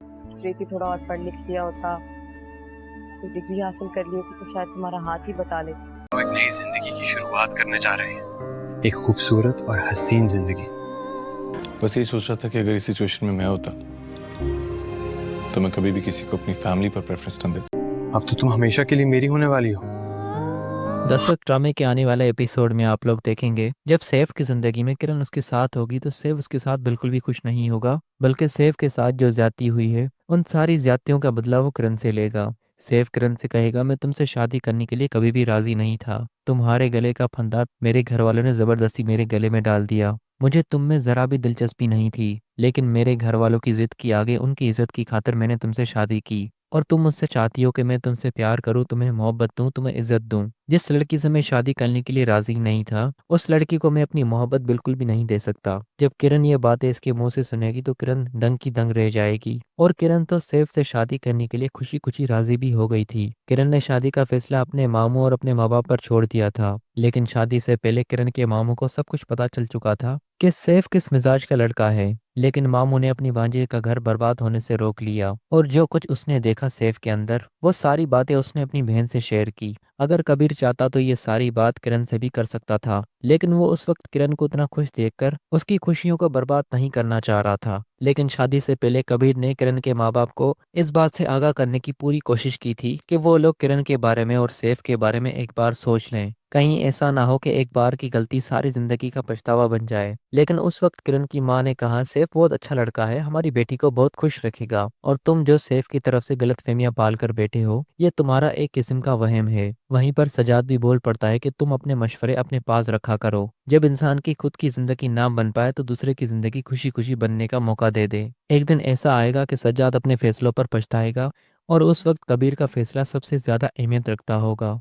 सोच रही थी थोड़ा और पढ़ लिख लिया होता, कोई डिग्री हासिल कर ली होती तो शायद तुम्हारा हाथ ही बटा लेती। हम एक नई जिंदगी की शुरुआत करने जा रहे हैं, एक खूबसूरत और हसीन जिंदगी। बस यही सोच रहा था कि अगर इस सिचुएशन में मैं होता तो मैं कभी भी किसी को अपनी फैमिली पर प्रेफरेंस ना देता। अब तो तुम हमेशा के लिए मेरी होने वाली हो। दरअसल ड्रामे के आने वाले एपिसोड में आप लोग देखेंगे जब सैफ की जिंदगी में किरण उसके साथ होगी तो सैफ उसके साथ बिल्कुल भी खुश नहीं होगा, बल्कि सैफ के साथ जो ज्यादती हुई है उन सारी ज्यादतियों का बदला वो किरण से लेगा। सैफ किरण से कहेगा, मैं तुमसे शादी करने के लिए कभी भी राजी नहीं था, तुम्हारे गले का फंदा मेरे घर वालों ने जबरदस्ती मेरे गले में डाल दिया, मुझे तुम में जरा भी दिलचस्पी नहीं थी, लेकिन मेरे घर वालों की जिद की आगे उनकी इज्जत की खातिर मैंने तुमसे शादी की, और तुम मुझसे चाहती हो कि मैं तुमसे प्यार करूं, तुम्हें मोहब्बत दूं, तुम्हें इज्जत दूं। जिस लड़की से मैं शादी करने के लिए राजी नहीं था उस लड़की को मैं अपनी मोहब्बत बिल्कुल भी नहीं दे सकता। जब किरण ये बातें इसके मुंह से सुनेगी तो किरण दंग की दंग रह जाएगी। और किरण तो सैफ से शादी करने के लिए खुशी खुशी राजी भी हो गई थी। किरण ने शादी का फैसला अपने मामू और अपने माँ बाप पर छोड़ दिया था, लेकिन शादी से पहले किरण के मामू को सब कुछ पता चल चुका था कि सैफ किस मिजाज का लड़का है। लेकिन मामू ने अपनी भांजे का घर बर्बाद होने से रोक लिया, और जो कुछ उसने देखा सैफ के अंदर वो सारी बातें उसने अपनी बहन से शेयर की। अगर कबीर चाहता तो ये सारी बात किरण से भी कर सकता था, लेकिन वो उस वक्त किरण को इतना खुश देखकर उसकी खुशियों को बर्बाद नहीं करना चाह रहा था। लेकिन शादी से पहले कबीर ने किरण के माँ बाप को इस बात से आगाह करने की पूरी कोशिश की थी कि वो लोग किरण के बारे में और सैफ के बारे में एक बार सोच लें, कहीं ऐसा ना हो कि एक बार की गलती सारी जिंदगी का पछतावा बन जाए। लेकिन उस वक्त किरण की माँ ने कहा, सैफ बहुत अच्छा लड़का है, हमारी बेटी को बहुत खुश रखेगा, और तुम जो सैफ की तरफ से गलत फहमियां पाल कर बैठे हो ये तुम्हारा एक किस्म का वहम है। वहीं पर सजाद भी बोल पड़ता है कि तुम अपने मशवरे अपने पास रखा करो, जब इंसान की खुद की जिंदगी ना बन पाए तो दूसरे की जिंदगी खुशी खुशी बनने का मौका दे दे। एक दिन ऐसा आएगा कि सज्जाद अपने फैसलों पर पछताएगा, और उस वक्त कबीर का फैसला सबसे ज्यादा अहमियत रखता होगा।